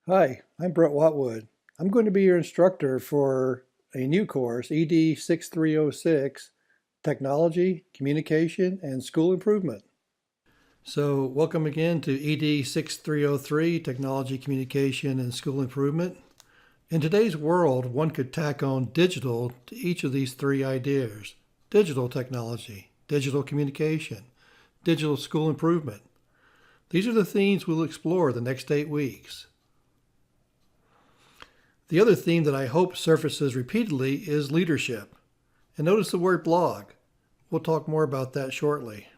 Hi, I'm Brett Watwood. I'm going to be your instructor for a new course, ED6306, Technology, Communication, and School Improvement. So welcome again to ED6303, Technology, Communication, and School Improvement. In today's world, one could tack on digital to each of these three ideas. Digital technology, digital communication, digital school improvement. These are the themes we'll explore the next 8 weeks. The other theme that I hope surfaces repeatedly is leadership. And notice the word blog. We'll talk more about that shortly.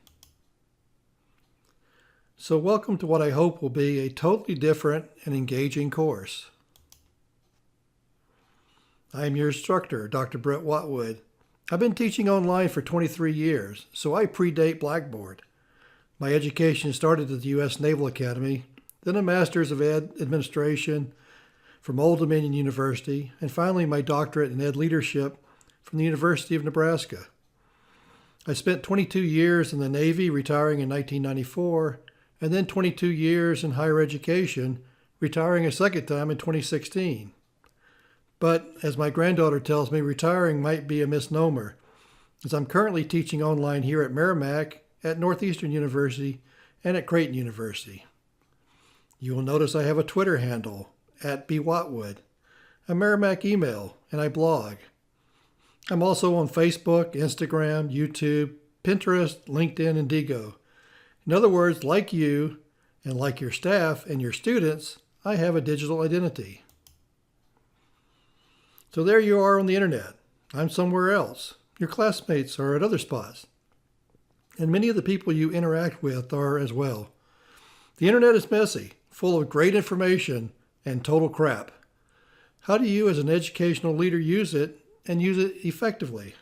So welcome to what I hope will be a totally different and engaging course. I am your instructor, Dr. Brett Watwood. I've been teaching online for 23 years, so I predate Blackboard. My education started at the U.S. Naval Academy, then a Master's of Ed Administration from Old Dominion University, and finally my doctorate in Ed Leadership from the University of Nebraska. I spent 22 years in the Navy, retiring in 1994, and then 22 years in higher education, retiring a second time in 2016. But, as my granddaughter tells me, retiring might be a misnomer, as I'm currently teaching online here at Merrimack, at Northeastern University, and at Creighton University. You will notice I have a Twitter handle, @bwatwood, a Merrimack email, and I blog. I'm also on Facebook, Instagram, YouTube, Pinterest, LinkedIn, and Digo. In other words, like you, and like your staff and your students, I have a digital identity. So there you are on the internet. I'm somewhere else. Your classmates are at other spots. And many of the people you interact with are as well. The internet is messy, full of great information, and total crap. How do you as an educational leader use it and use it effectively?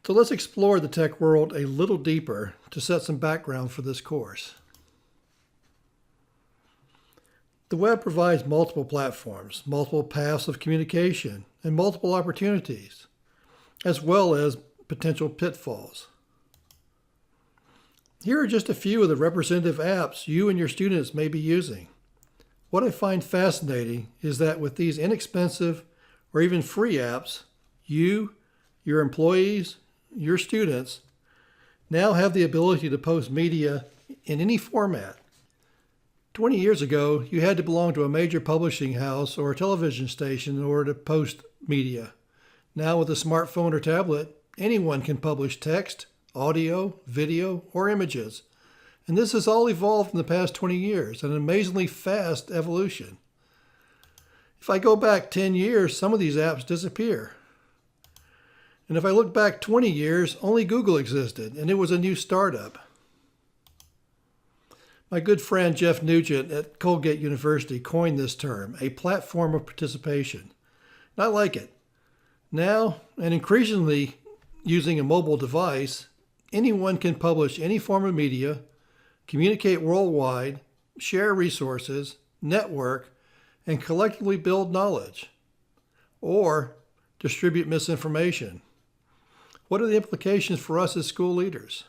So let's explore the tech world a little deeper to set some background for this course. The web provides multiple platforms, multiple paths of communication, and multiple opportunities, as well as potential pitfalls. Here are just a few of the representative apps you and your students may be using. What I find fascinating is that with these inexpensive or even free apps, you, your employees, your students now have the ability to post media in any format. 20 years ago, you had to belong to a major publishing house or a television station in order to post media. Now with a smartphone or tablet, anyone can publish text, audio, video, or images. And this has all evolved in the past 20 years, an amazingly fast evolution. If I go back 10 years, some of these apps disappear. And if I look back 20 years, only Google existed, and it was a new startup. My good friend Jeff Nugent at Colgate University coined this term, a platform of participation. And I like it. Now, and increasingly using a mobile device, anyone can publish any form of media, communicate worldwide, share resources, network, and collectively build knowledge, or distribute misinformation. What are the implications for us as school leaders?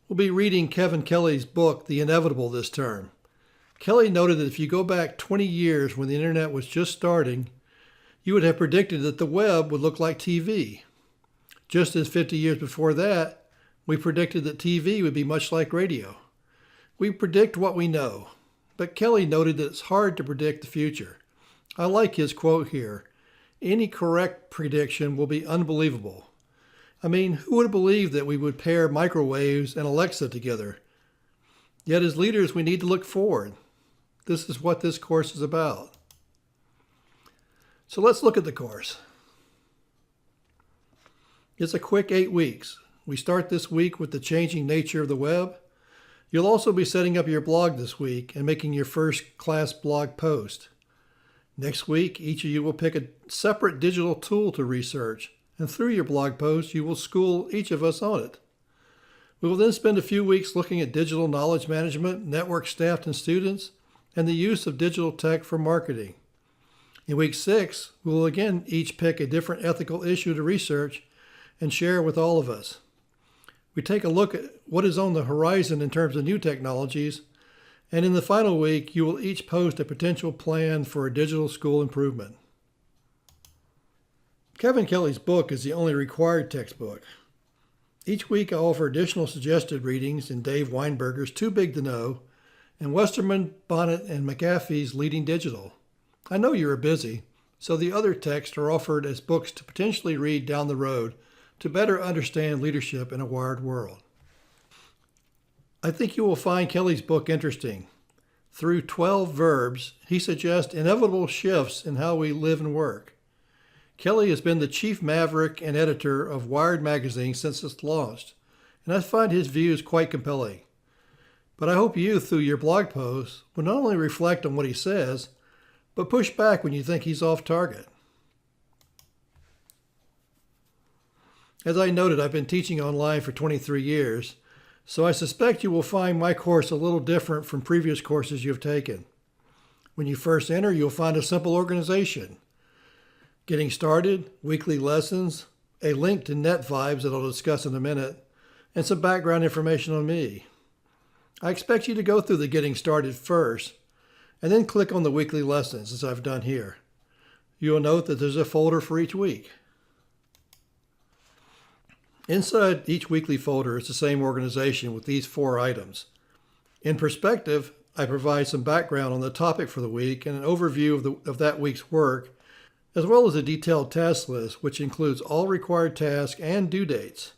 We'll be reading Kevin Kelly's book, The Inevitable, this term. Kelly noted that if you go back 20 years when the internet was just starting, you would have predicted that the web would look like TV. Just as 50 years before that, we predicted that TV would be much like radio. We predict what we know, but Kelly noted that it's hard to predict the future. I like his quote here. Any correct prediction will be unbelievable. I mean, who would have believed that we would pair microwaves and Alexa together? Yet as leaders, we need to look forward. This is what this course is about. So let's look at the course. It's a quick 8 weeks. We start this week with the changing nature of the web. You'll also be setting up your blog this week and making your first class blog post. Next week, each of you will pick a separate digital tool to research, and through your blog post, you will school each of us on it. We will then spend a few weeks looking at digital knowledge management, network staff and students, and the use of digital tech for marketing. In week 6, we will again each pick a different ethical issue to research and share with all of us. We take a look at what is on the horizon in terms of new technologies And in the final week, you will each post a potential plan for a digital school improvement. Kevin Kelly's book is the only required textbook. Each week I offer additional suggested readings in Dave Weinberger's Too Big to Know and Westerman, Bonnet, and McAfee's Leading Digital. I know you are busy, so the other texts are offered as books to potentially read down the road to better understand leadership in a wired world. I think you will find Kelly's book interesting. Through 12 verbs, he suggests inevitable shifts in how we live and work. Kelly has been the chief maverick and editor of Wired magazine since its launch, and I find his views quite compelling. But I hope you, through your blog posts, will not only reflect on what he says, but push back when you think he's off target. As I noted, I've been teaching online for 23 years, so I suspect you will find my course a little different from previous courses you've taken. When you first enter, you'll find a simple organization. Getting started, weekly lessons, a link to Net Vibes that I'll discuss in a minute, and some background information on me. I expect you to go through the Getting Started first, and then click on the weekly lessons as I've done here. You'll note that there's a folder for each week. Inside each weekly folder is the same organization with these 4 items. In perspective, I provide some background on the topic for the week and an overview of that week's work, as well as a detailed task list, which includes all required tasks and due dates.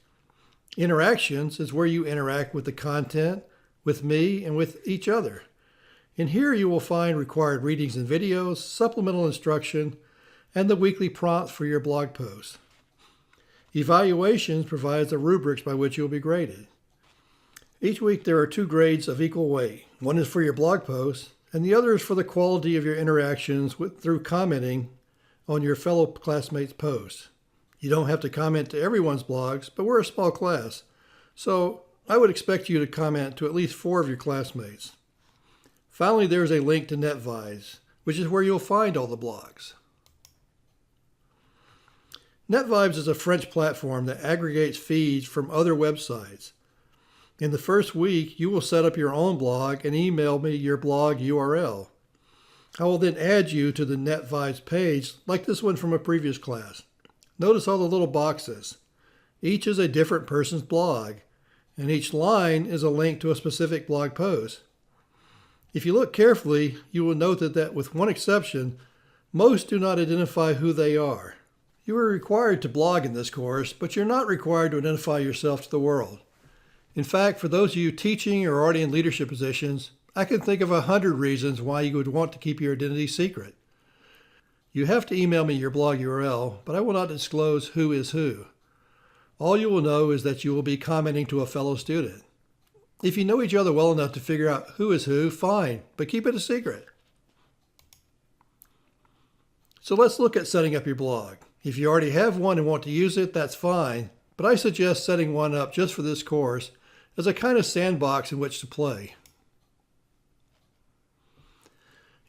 Interactions is where you interact with the content, with me, and with each other. In here you will find required readings and videos, supplemental instruction, and the weekly prompts for your blog posts. Evaluations provides the rubrics by which you'll be graded. Each week there are 2 grades of equal weight. One is for your blog posts, and the other is for the quality of your interactions through commenting on your fellow classmates' posts. You don't have to comment to everyone's blogs, but we're a small class, so I would expect you to comment to at least 4 of your classmates. Finally, there is a link to Net Vibes, which is where you'll find all the blogs. Net Vibes is a French platform that aggregates feeds from other websites. In the first week, you will set up your own blog and email me your blog URL. I will then add you to the Net Vibes page, like this one from a previous class. Notice all the little boxes. Each is a different person's blog, and each line is a link to a specific blog post. If you look carefully, you will note that with one exception, most do not identify who they are. You are required to blog in this course, but you're not required to identify yourself to the world. In fact, for those of you teaching or already in leadership positions, I can think of 100 reasons why you would want to keep your identity secret. You have to email me your blog URL, but I will not disclose who is who. All you will know is that you will be commenting to a fellow student. If you know each other well enough to figure out who is who, fine, but keep it a secret. So let's look at setting up your blog. If you already have one and want to use it, that's fine, but I suggest setting one up just for this course as a kind of sandbox in which to play.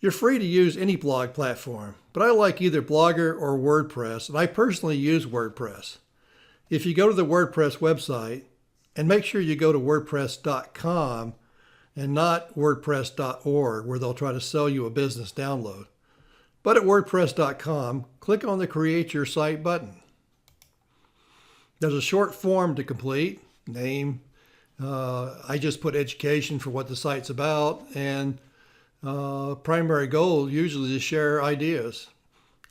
You're free to use any blog platform, but I like either Blogger or WordPress, and I personally use WordPress. If you go to the WordPress website, and make sure you go to WordPress.com and not WordPress.org, where they'll try to sell you a business download. But at WordPress.com, click on the Create Your Site button. There's a short form to complete, name. I just put education for what the site's about, and primary goal usually to share ideas.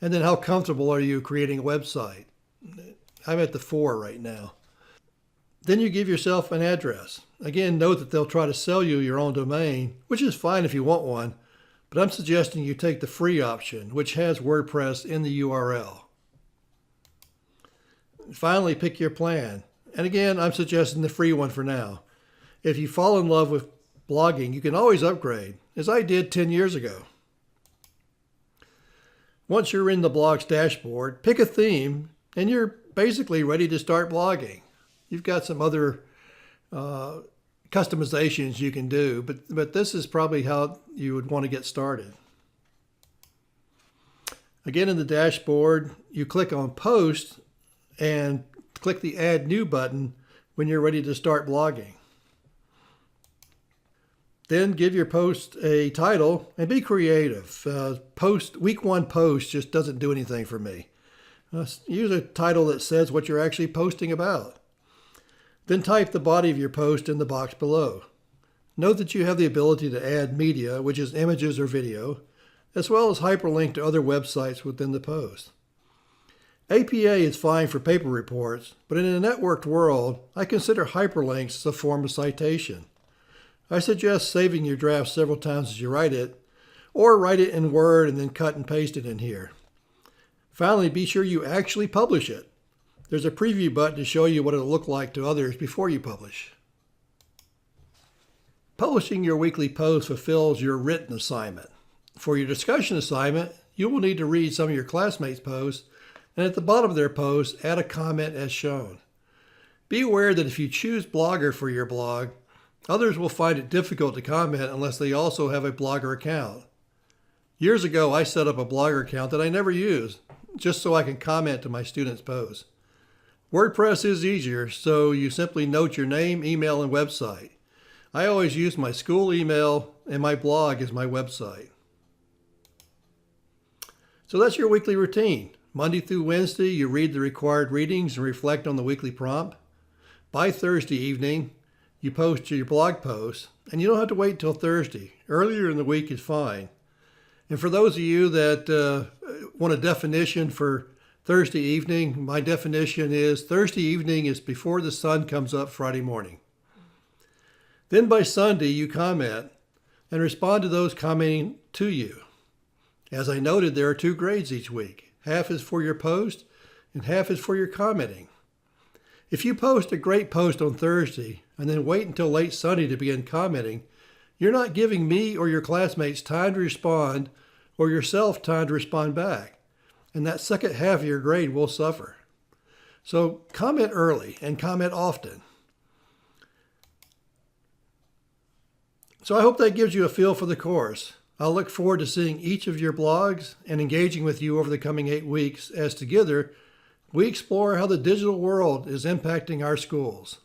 And then how comfortable are you creating a website? I'm at the 4 right now. Then you give yourself an address. Again, note that they'll try to sell you your own domain, which is fine if you want one, but I'm suggesting you take the free option, which has WordPress in the URL. Finally, pick your plan. And again, I'm suggesting the free one for now. If you fall in love with blogging, you can always upgrade, as I did 10 years ago. Once you're in the blog's dashboard, pick a theme, and you're basically ready to start blogging. You've got some other customizations you can do, but this is probably how you would want to get started. Again, in the dashboard, you click on Post and click the Add New button when you're ready to start blogging. Then give your post a title and be creative. Week one post just doesn't do anything for me. Use a title that says what you're actually posting about. Then type the body of your post in the box below. Note that you have the ability to add media, which is images or video, as well as hyperlink to other websites within the post. APA is fine for paper reports, but in a networked world, I consider hyperlinks as a form of citation. I suggest saving your draft several times as you write it, or write it in Word and then cut and paste it in here. Finally, be sure you actually publish it. There's a preview button to show you what it'll look like to others before you publish. Publishing your weekly post fulfills your written assignment. For your discussion assignment, you will need to read some of your classmates' posts, and at the bottom of their posts, add a comment as shown. Be aware that if you choose Blogger for your blog, others will find it difficult to comment unless they also have a Blogger account. Years ago, I set up a Blogger account that I never used, just so I can comment to my students' posts. WordPress is easier, so you simply note your name, email, and website. I always use my school email, and my blog is my website. So that's your weekly routine. Monday through Wednesday, you read the required readings and reflect on the weekly prompt. By Thursday evening, you post your blog posts, and you don't have to wait till Thursday. Earlier in the week is fine. And for those of you that want a definition for Thursday evening, my definition is Thursday evening is before the sun comes up Friday morning. Then by Sunday, you comment and respond to those commenting to you. As I noted, there are 2 grades each week. Half is for your post and half is for your commenting. If you post a great post on Thursday and then wait until late Sunday to begin commenting, you're not giving me or your classmates time to respond or yourself time to respond back. And that second half of your grade will suffer. So comment early and comment often. So I hope that gives you a feel for the course. I'll look forward to seeing each of your blogs and engaging with you over the coming 8 weeks as together we explore how the digital world is impacting our schools.